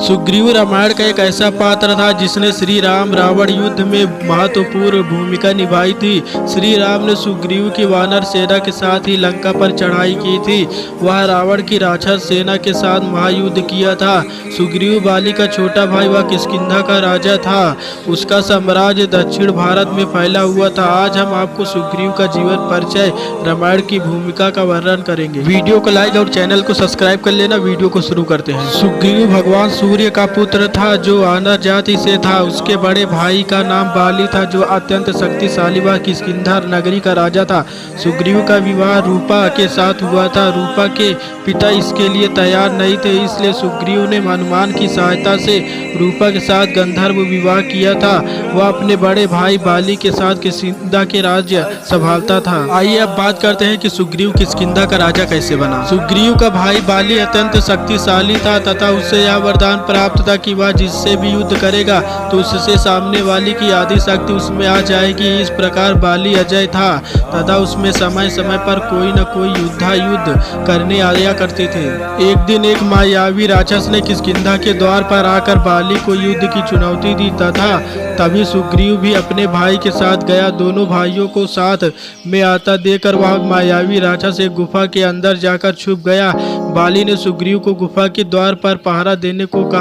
सुग्रीव रामायण का एक ऐसा पात्र था जिसने श्री राम रावण युद्ध में महत्वपूर्ण भूमिका निभाई थी। श्री राम ने सुग्रीव की वानर सेना के साथ ही लंका पर चढ़ाई की थी। वह रावण की राक्षस सेना के साथ महायुद्ध किया था। सुग्रीव बाली का छोटा भाई व किष्किंधा का राजा था। उसका साम्राज्य दक्षिण भारत में फैला हुआ था। आज हम आपको सुग्रीव का जीवन परिचय रामायण की भूमिका का वर्णन करेंगे। वीडियो को लाइक और चैनल को सब्सक्राइब कर लेना। वीडियो को शुरू करते हैं। सुग्रीव भगवान सूर्य का पुत्र था जो वानर जाति से था। उसके बड़े भाई का नाम बाली था जो अत्यंत शक्तिशाली व किष्किंधा नगरी का राजा था। सुग्रीव का विवाह रूपा के साथ हुआ था। रूपा के पिता इसके लिए तैयार नहीं थे, इसलिए सुग्रीव ने हनुमान की सहायता से रूपा के साथ गंधर्व विवाह किया था। वह अपने बड़े भाई बाली के साथ किष्किंधा के राज्य संभालता था। आइए अब बात करते हैं कि सुग्रीव किष्किंधा का राजा कैसे बना। सुग्रीव का भाई बाली अत्यंत शक्तिशाली था तथा उससे यह वरदान प्राप्त था कि वह जिससे भी युद्ध करेगा तो उससे सामने वाली की आदि शक्ति उसमें आ जाएगी। इस प्रकार बाली अजय था तथा उसमें समय समय पर कोई न कोई युद्ध करने आया करते थे। एक दिन एक मायावी राक्षस ने किष्किंधा के द्वार पर आकर बाली को युद्ध की चुनौती दी तथा तभी सुग्रीव भी अपने भाई के साथ गया। दोनों भाइयों को साथ में आता देखकर वह मायावी राक्षस एक गुफा के अंदर जाकर छुप गया। बाली ने सुग्रीव को गुफा के द्वार पर पहरा देने को कहा।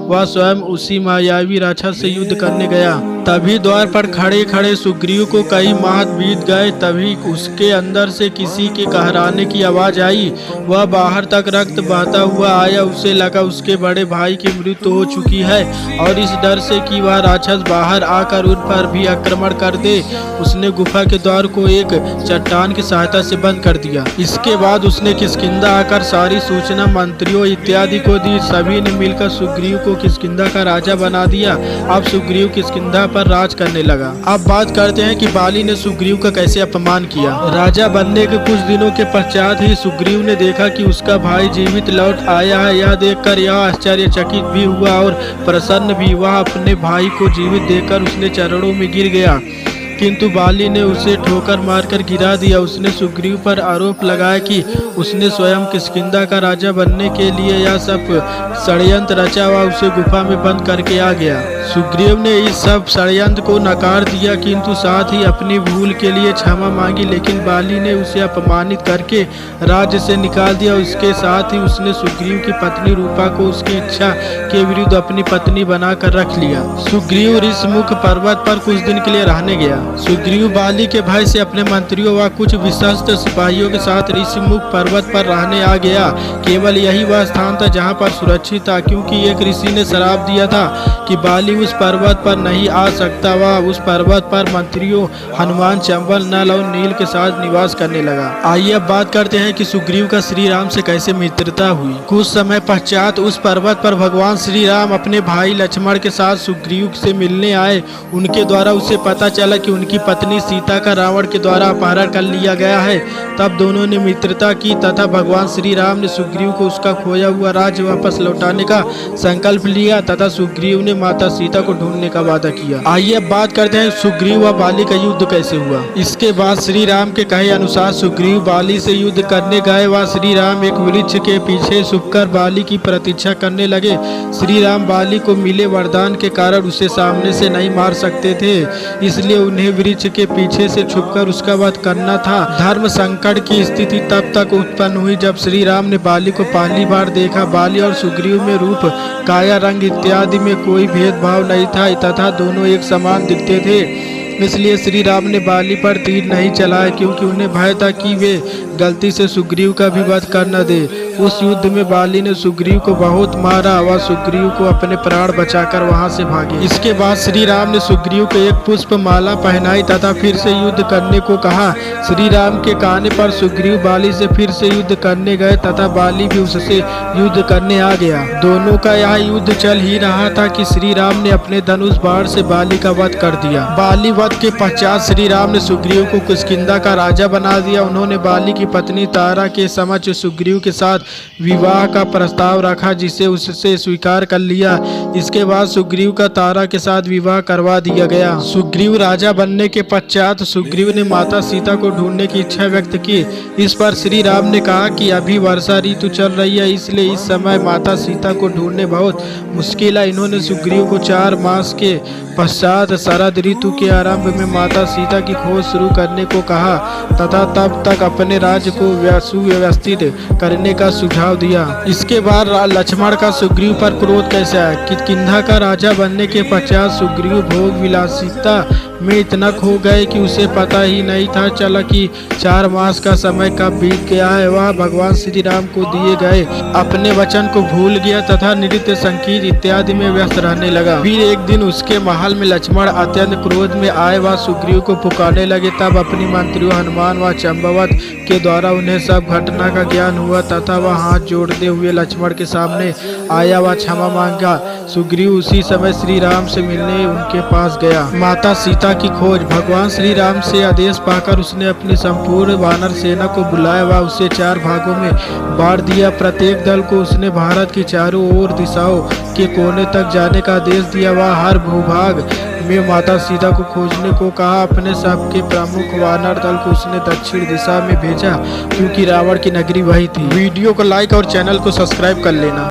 वह स्वयं उसी मायावी राक्षस से युद्ध करने गया। तभी द्वार पर खड़े खड़े सुग्रीव को कई माह बीत गए। तभी उसके अंदर से किसी के कहराने की आवाज आई। वह बाहर तक रक्त बहता हुआ आया। उसे लगा उसके बड़े भाई की मृत्यु हो चुकी है और इस डर से कि वह राक्षस बाहर आकर उन पर भी आक्रमण कर दे, उसने गुफा के द्वार को एक चट्टान की सहायता से बंद कर दिया। इसके बाद उसने किष्किंधा आकर सारी सूचना मंत्रियों इत्यादि को दी। सभी ने मिलकर सुग्रीव को किष्किंधा का राजा बना दिया। अब सुग्रीव किष्किंधा पर राज करने लगा। अब बात करते हैं कि बाली ने सुग्रीव का कैसे अपमान किया। राजा बनने के कुछ दिनों के पश्चात ही सुग्रीव ने देखा कि उसका भाई जीवित लौट आया है। यह देखकर यह आश्चर्यचकित भी हुआ और प्रसन्न भी। वह अपने भाई को जीवित देखकर उसने चरणों में गिर गया, किंतु बाली ने उसे ठोकर मारकर गिरा दिया। उसने सुग्रीव पर आरोप लगाया कि उसने स्वयं किष्किंधा का राजा बनने के लिए यह सब षड्यंत्र रचा व उसे गुफा में बंद करके आ गया। सुग्रीव ने इस सब षड्यंत्र को नकार दिया किंतु साथ ही अपनी भूल के लिए क्षमा मांगी, लेकिन बाली ने उसे अपमानित करके राज्य से निकाल दिया। उसके साथ ही उसने सुग्रीव की पत्नी रूपा को उसकी इच्छा के विरुद्ध अपनी पत्नी बनाकर रख लिया। सुग्रीव ऋषमुख पर्वत पर कुछ दिन के लिए रहने गया। सुग्रीव बाली के भय से अपने मंत्रियों व कुछ विश्वस्त सिपाहियों के साथ ऋषिमुख पर्वत पर रहने आ गया। केवल यही वह स्थान था जहां पर सुरक्षित था, क्योंकि एक ऋषि ने श्राप दिया था कि बाली उस पर्वत पर नहीं आ सकता। वह उस पर्वत पर मंत्रियों हनुमान, चंबल, नल और नील के साथ निवास करने लगा। आइए अब बात करते हैं कि सुग्रीव का श्री राम से कैसे मित्रता हुई। कुछ समय पश्चात उस पर्वत पर भगवान श्री राम अपने भाई लक्ष्मण के साथ सुग्रीव से मिलने आए। उनके द्वारा उसे पता चला कि उनकी पत्नी सीता का रावण के द्वारा अपहरण कर लिया गया है। तब दोनों ने मित्रता की तथा भगवान श्री राम ने सुग्रीव को उसका खोया हुआ राज्य वापस लौटाने का संकल्प लिया तथा सुग्रीव ने माता सीता को ढूंढने का वादा किया। आइए अब बात करते हैं सुग्रीव व बाली का युद्ध कैसे हुआ। इसके बाद श्री राम के कहे अनुसार सुग्रीव बाली से युद्ध करने गए। वह श्री राम एक वृक्ष के पीछे छुपकर बाली की प्रतीक्षा करने लगे। श्री राम बाली को मिले वरदान के कारण उसे सामने से नहीं मार सकते थे, इसलिए उन्हें वृक्ष के पीछे से छुपकर उसका वध करना था। धर्म संकट की स्थिति तब तक उत्पन्न हुई जब श्री राम ने बाली को पहली बार देखा। बाली और सुग्रीव में रूप, काया, रंग इत्यादि में कोई भेदभाव नहीं था तथा दोनों एक समान दिखते थे। इसलिए श्री राम ने बाली पर तीर नहीं चलाया, क्योंकि उन्हें भय था कि वे गलती से सुग्रीव का भी वध कर न दे। उस युद्ध में बाली ने सुग्रीव को बहुत मारा व सुग्रीव को अपने प्राण बचाकर वहां से भागे। इसके बाद श्री राम ने सुग्रीव को एक पुष्प माला पहनाई तथा फिर से युद्ध करने को कहा। श्री राम के कहने पर सुग्रीव बाली से फिर से युद्ध करने गए तथा बाली भी उससे युद्ध करने आ गया। दोनों का यह युद्ध चल ही रहा था कि श्री राम ने अपने धनुष बाण से बाली का वध कर दिया। बाली वध वध के पश्चात श्री राम ने सुग्रीव को किष्किंधा का राजा बना दिया। उन्होंने बाली की पत्नी तारा के समक्ष सुग्रीव के साथ विवाह का प्रस्ताव रखा, जिसे उससे स्वीकार कर लिया। इसके बाद सुग्रीव का तारा के साथ विवाह करवा दिया गया। सुग्रीव राजा बनने के पश्चात सुग्रीव ने माता सीता को ढूंढने की इच्छा व्यक्त की। इस पर श्री राम ने कहा कि अभी वर्षा ऋतु चल रही है, इसलिए इस समय माता सीता को ढूंढने बहुत मुश्किल है। इन्होंने सुग्रीव को 4 मास के पश्चात शरद ऋतु के आरंभ में माता सीता की खोज शुरू करने को कहा तथा तब तक अपने राज्य को सुव्यवस्थित करने का सुझाव दिया। इसके बाद लक्ष्मण का सुग्रीव पर क्रोध कैसे आया। किष्किंधा का राजा बनने के पश्चात सुग्रीव भोग विलासिता में इतना खो गए कि उसे पता ही नहीं था चला कि 4 मास का समय कब बीत गया है। वह भगवान श्री राम को दिए गए अपने वचन को भूल गया तथा नृत्य, संगीत इत्यादि में व्यस्त रहने लगा। फिर एक दिन उसके महल में लक्ष्मण अत्यंत क्रोध में आए। वह सुग्रीव को पुकारने लगे। तब अपनी मंत्रियों हनुमान व चंबवत के द्वारा उन्हें सब घटना का ज्ञान हुआ तथा वह हाथ जोड़ते हुए लक्ष्मण के सामने आया व क्षमा मांगा। सुग्रीव उसी समय श्री राम से मिलने उनके पास गया। माता सीता की खोज। भगवान श्री राम से आदेश पाकर उसने अपनी संपूर्ण वानर सेना को बुलाया व उसे 4 भागों में बांट दिया। प्रत्येक दल को उसने भारत की चारों ओर दिशाओं के कोने तक जाने का आदेश दिया। वह हर भूभाग में माता सीता को खोजने को कहा। अपने सबके प्रमुख वानर दल को उसने दक्षिण दिशा में भेजा, क्योंकि रावण की नगरी वही थी। वीडियो को लाइक और चैनल को सब्सक्राइब कर लेना।